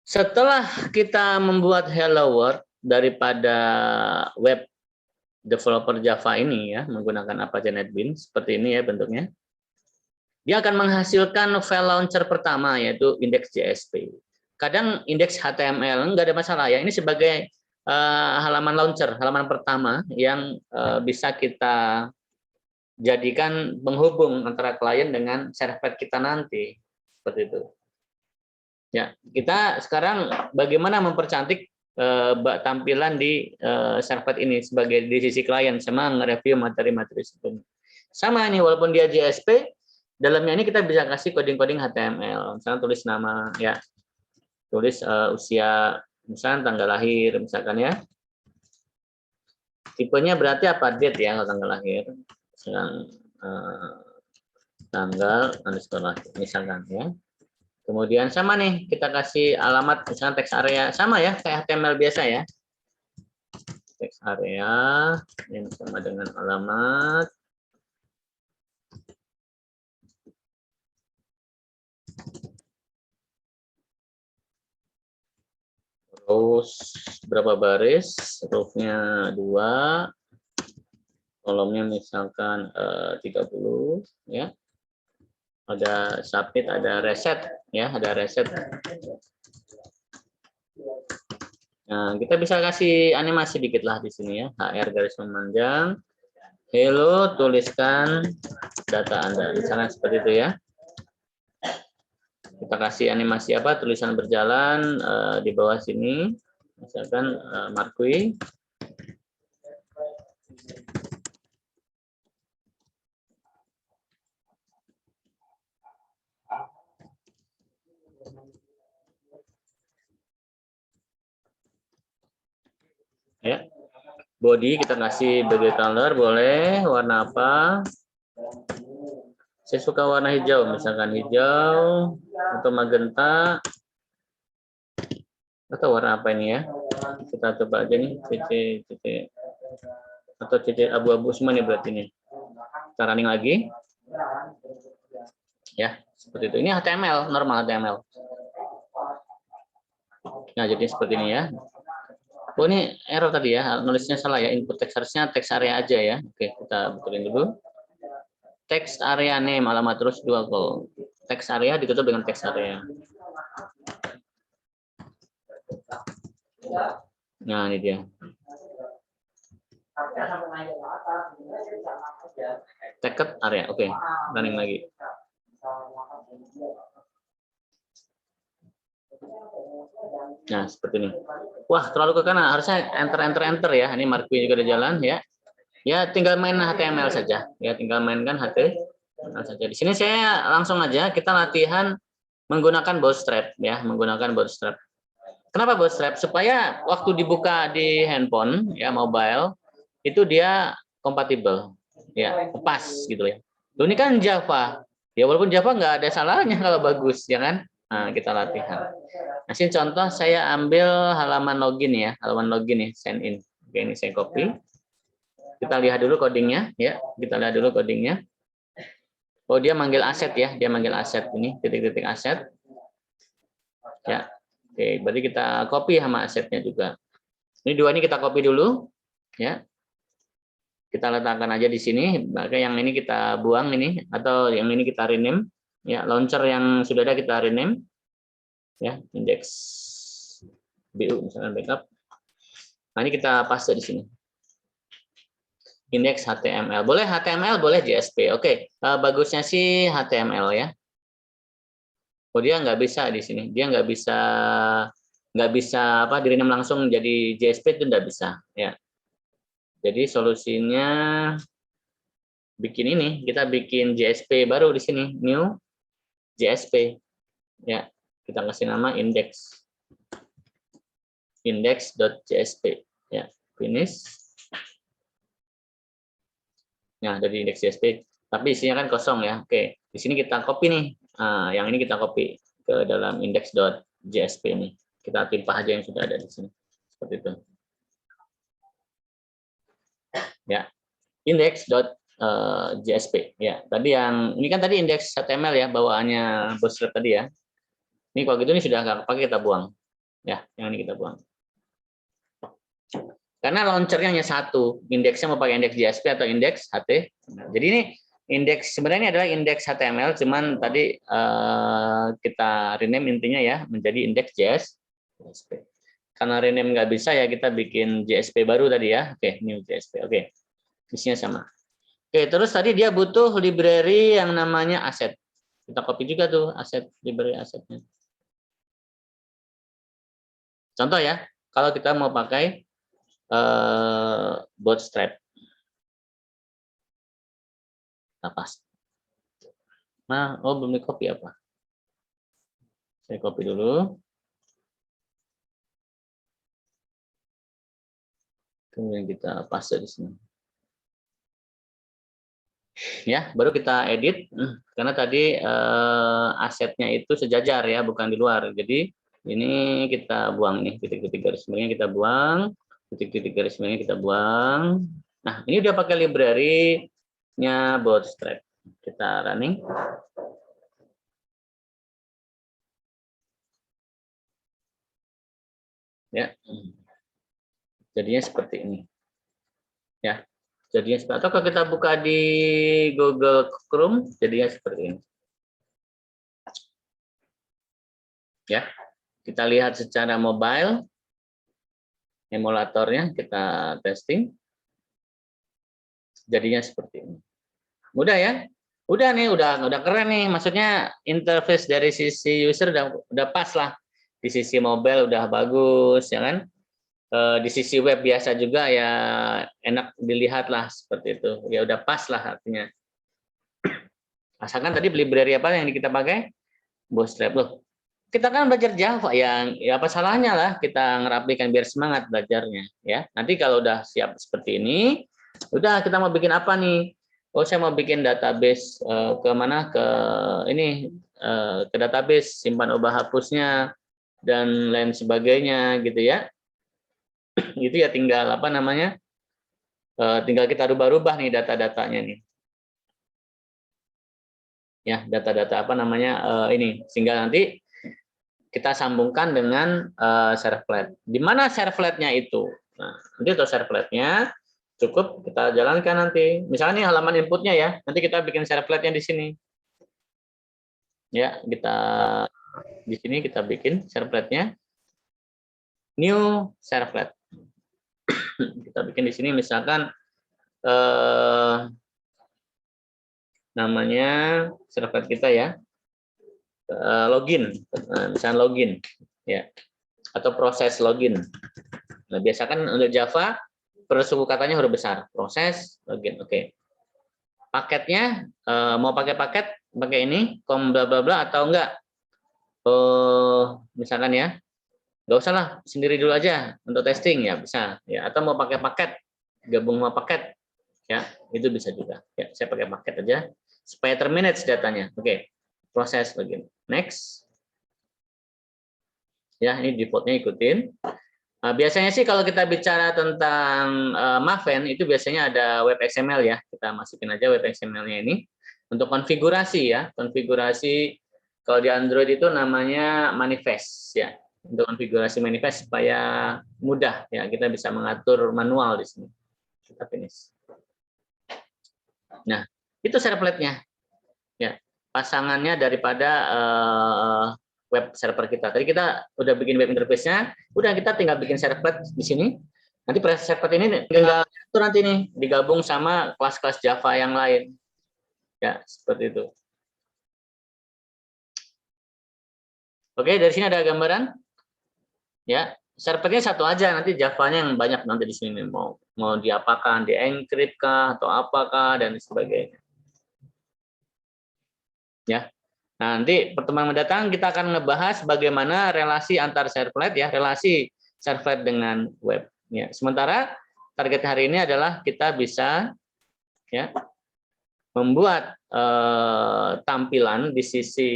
Setelah kita membuat Hello World daripada web developer Java ini ya, menggunakan Apache NetBeans, seperti ini ya bentuknya. Dia akan menghasilkan file launcher pertama, yaitu index.jsp. Kadang indeks HTML nggak ada masalah ya, ini sebagai halaman launcher, halaman pertama yang bisa kita jadikan penghubung antara klien dengan server kita nanti, seperti itu. Ya, kita sekarang bagaimana mempercantik tampilan di server ini sebagai di sisi klien sama nge-review materi-materi sebelumnya. Sama ini walaupun dia JSP, dalamnya ini kita bisa kasih coding-coding HTML. Misalnya tulis nama ya. Tulis usia, misalnya tanggal lahir misalkan ya. Tipenya berarti apa? Date ya kalau tanggal lahir. Misalkan tanggal underscore lahir misalkan ya. Kemudian sama nih, kita kasih alamat, misalnya teks area. Sama ya, kayak HTML biasa ya. Teks area, yang sama dengan alamat. Terus, berapa baris? Row-nya 2. Kolomnya misalkan 30. Ya. Ada submit, ada reset. Ya, ada reset. Nah, kita bisa kasih animasi dikit lah di sini ya. HR garis memanjang. Hello, tuliskan data Anda. Misalnya seperti itu ya. Kita kasih animasi apa? Tulisan berjalan di bawah sini. Misalkan Markwi. Ya. Body kita kasih body color boleh, warna apa? Saya suka warna hijau, misalkan hijau atau magenta. Atau warna apa ini ya? Kita coba aja nih, CC atau CC abu-abu semua nih berarti ini. Kita running lagi. Ya, seperti itu. Ini HTML, normal HTML. Nah, jadi seperti ini ya. Oh, ini error tadi ya, nulisnya salah ya. Input text harusnya text area aja ya. Oke, kita betulin dulu. Text area name, alamat terus 2 kol. Text area ditutup dengan text area. Nah, ini dia. Text area, oke. Running lagi. Nah, seperti ini. Wah, terlalu ke kanan. Harusnya enter ya. Ini Markwi juga ada jalan ya. Ya, tinggal main HTML saja. Ya, tinggal mainkan HTML saja. Di sini saya langsung aja kita latihan menggunakan bootstrap ya, menggunakan bootstrap. Kenapa bootstrap? Supaya waktu dibuka di handphone ya, mobile itu dia kompatibel. Ya, pas gitu ya. Loh, ini kan Java. Ya, walaupun Java nggak ada salahnya kalau bagus, ya kan? Nah, kita latihan. Nah, sini contoh saya ambil halaman login ya, halaman login nih, sign in. Oke, ini saya copy. Kita lihat dulu codingnya ya, kita lihat dulu codingnya. Oh, dia manggil aset ya, dia manggil aset ini, titik-titik aset. Ya, oke, berarti kita copy sama asetnya juga. Ini dua ini kita copy dulu, ya. Kita letakkan aja di sini, maka yang ini kita buang ini, atau yang ini kita rename. Ya, launcher yang sudah ada kita rename. Ya, index BU misalnya backup. Nah, ini kita paste di sini. Index HTML. Boleh HTML, boleh JSP. Oke, bagusnya sih HTML ya. Oh, dia nggak bisa di sini. Dia nggak bisa apa direname langsung jadi JSP itu nggak bisa ya. Jadi solusinya bikin ini, kita bikin JSP baru di sini, new JSP ya. Kita kasih nama index.jsp ya. Finish. Nah, dari indeks JSP, tapi isinya kan kosong ya. Oke, di sini kita copy nih. Nah, yang ini kita copy ke dalam index.jsp ini. Kita timpah aja yang sudah ada di sini. Seperti itu. Ya. Index.jsp ya. Tadi yang ini kan tadi indeks HTML ya, bawaannya bootstrap tadi ya. Ini kalau gitu ini sudah nggak pakai, kita buang. Ya, yang ini kita buang. Karena launchernya hanya satu, indeksnya mau pakai indeks JSP atau indeks HTML. Jadi ini indeks sebenarnya adalah indeks HTML, cuman tadi kita rename intinya ya menjadi indeks JSP. Karena rename nggak bisa ya kita bikin JSP baru tadi ya. Oke, new JSP. Oke, isinya sama. Oke, terus tadi dia butuh library yang namanya asset. Kita copy juga tuh aset library asetnya. Contoh ya, kalau kita mau pakai bootstrap. Pas. Nah, oh belum di copy apa? Saya copy dulu. Kemudian kita paste di sini. Ya, baru kita edit karena tadi asetnya itu sejajar ya, bukan di luar. Jadi ini kita buang nih, titik-titik garis miringnya kita buang, titik-titik garis miringnya kita buang. Nah, ini udah pakai library-nya Bootstrap. Kita running. Ya. Jadinya seperti ini. Ya. Jadinya seperti atau kalau kita buka di Google Chrome jadinya seperti ini. Ya. Kita lihat secara mobile emulatornya, kita testing. Jadinya seperti ini. Mudah ya? Udah nih, udah keren nih. Maksudnya interface dari sisi user udah pas lah. Di sisi mobile udah bagus, ya kan? Di sisi web biasa juga ya enak dilihat lah seperti itu. Ya udah pas lah artinya. Asalkan tadi library apa yang kita pakai? Bootstrap loh. Kita kan belajar Java yang ya apa salahnya lah kita ngerapikan biar semangat belajarnya ya. Nanti kalau udah siap seperti ini, udah kita mau bikin apa nih? Oh, saya mau bikin database ke mana? Ke ini ke database simpan ubah hapusnya dan lain sebagainya gitu ya. Itu ya tinggal apa namanya? Tinggal kita rubah-rubah nih data-datanya nih. Ya, data-data apa namanya? Ini sehingga nanti kita sambungkan dengan servlet. Di mana servletnya itu? Nah, nanti untuk servletnya cukup kita jalankan nanti. Misalnya nih halaman inputnya ya, nanti kita bikin servletnya di sini. Ya, kita di sini kita bikin servletnya. New servlet. Kita bikin di sini misalkan namanya servlet kita ya. Login, misalnya login ya. Atau proses login. Nah, biasa kan untuk Java suku katanya huruf besar. Proses login. Oke. Paketnya mau pakai paket pakai ini com bla bla bla atau enggak? Misalkan ya. Enggak usah lah, sendiri dulu aja untuk testing ya bisa ya. Atau mau pakai paket, gabung sama paket ya, itu bisa juga. Ya, saya pakai paket aja supaya termanage datanya. Oke. Proses login. Next. Ya, ini defaultnya ikutin. Nah, biasanya sih kalau kita bicara tentang Maven itu biasanya ada web XML ya. Kita masukin aja web XML-nya ini untuk konfigurasi ya. Konfigurasi kalau di Android itu namanya manifest ya. Untuk konfigurasi manifest supaya mudah ya. Kita bisa mengatur manual di sini. Kita finish. Nah, itu servletnya. Ya, pasangannya daripada web server kita. Tadi kita udah bikin web interface-nya, udah kita tinggal bikin servlet di sini. Nanti servlet ini tinggal itu nanti nih digabung sama kelas-kelas Java yang lain. Ya, seperti itu. Oke, dari sini ada gambaran. Ya, servernya satu aja, nanti Java-nya yang banyak nanti di sini mau diapakan, di-encrypt kah atau apakah dan sebagainya. Ya. Nah, nanti pertemuan mendatang kita akan ngebahas bagaimana relasi antar servlet ya, relasi servlet dengan web. Ya, sementara target hari ini adalah kita bisa ya membuat tampilan di sisi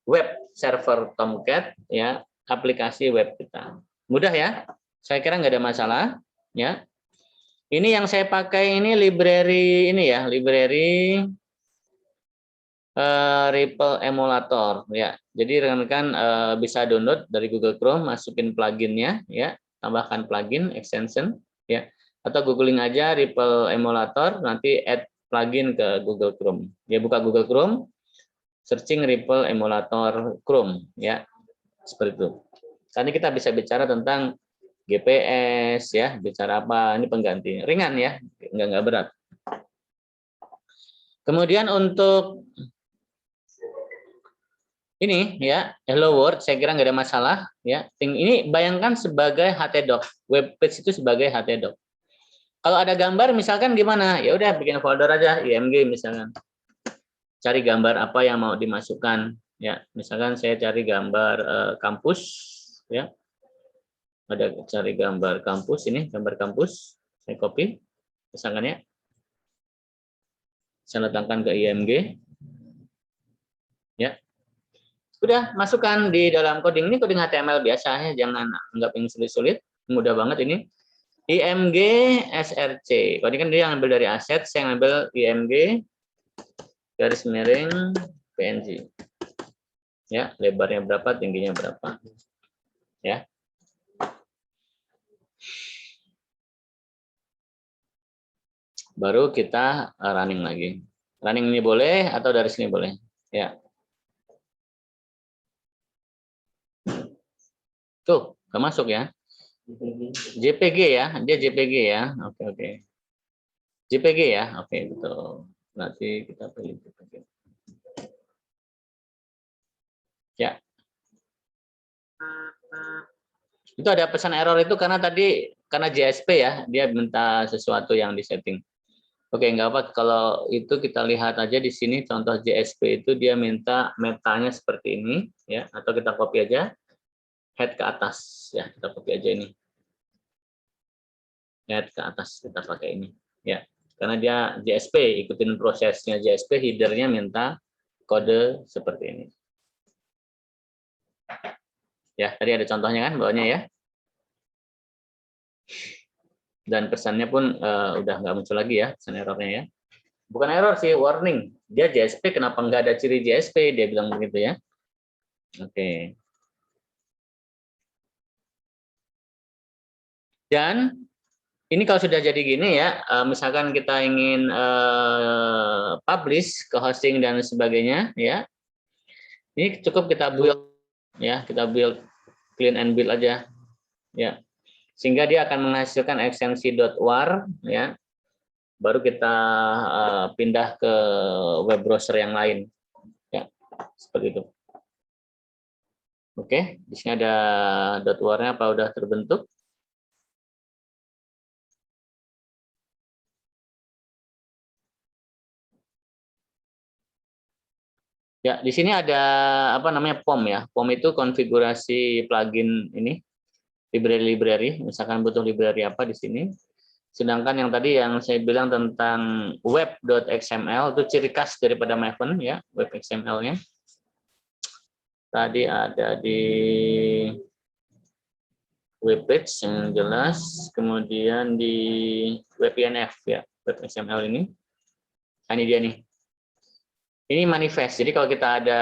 web server Tomcat ya, aplikasi web kita. Mudah ya? Saya kira nggak ada masalah ya. Ini yang saya pakai ini library ini ya, library Ripple Emulator ya. Jadi rekan-rekan bisa download dari Google Chrome, masukin pluginnya ya, tambahkan plugin extension ya. Atau googling aja Ripple Emulator, nanti add plugin ke Google Chrome. Ya, buka Google Chrome, searching Ripple Emulator Chrome ya. Seperti itu. Nanti kita bisa bicara tentang GPS ya, bicara apa, ini pengganti. Ringan ya, enggak berat. Kemudian untuk ini ya, Hello World, saya kira nggak ada masalah ya. Ini bayangkan sebagai htdoc, web page itu sebagai htdoc. Kalau ada gambar misalkan gimana? Ya udah bikin folder aja img misalkan. Cari gambar apa yang mau dimasukkan ya. Misalkan saya cari gambar kampus ya. Ada cari gambar kampus ini, gambar kampus. Saya copy misalkan ya. Saya letakkan ke img. Ya. Udah masukkan di dalam coding, ini coding HTML biasa ya, jangan anggap yang sulit-sulit, mudah banget ini. IMG SRC, ini kan dia ngambil dari aset, saya ngambil IMG garis miring PNG. Ya, lebarnya berapa, tingginya berapa. Ya. Baru kita running lagi. Running ini boleh atau dari sini boleh. Ya. Tuh, nggak masuk ya. JPG ya, dia JPG ya. Oke. JPG ya, oke betul. Nanti kita pilih JPG. Ya. Itu ada pesan error itu karena JSP ya, dia minta sesuatu yang disetting. Oke, nggak apa, kalau itu kita lihat aja di sini contoh JSP itu dia minta metanya seperti ini ya, atau kita copy aja head ke atas ya, kita copy aja ini. Head ke atas kita pakai ini ya. Karena dia JSP, ikutin prosesnya JSP, headernya minta kode seperti ini. Ya, tadi ada contohnya kan bawahnya ya. Dan pesannya pun udah nggak muncul lagi ya, pesan errornya ya. Bukan error sih, warning. Dia JSP, kenapa nggak ada ciri JSP? Dia bilang begitu ya. Oke. Dan ini kalau sudah jadi gini ya, misalkan kita ingin publish ke hosting dan sebagainya ya, ini cukup kita build ya, kita build clean and build aja ya, sehingga dia akan menghasilkan ekstensi .war ya, baru kita pindah ke web browser yang lain ya, seperti itu. Oke, di sini ada .war-nya apa udah terbentuk? Ya, di sini ada apa namanya POM ya. POM itu konfigurasi plugin ini, library. Misalkan butuh library apa di sini. Sedangkan yang tadi yang saya bilang tentang web.xml itu ciri khas daripada Maven ya, web XML-nya. Tadi ada di web page yang jelas, kemudian di web.inf ya, web XML ini. Nah, ini dia nih. Ini manifest. Jadi kalau kita ada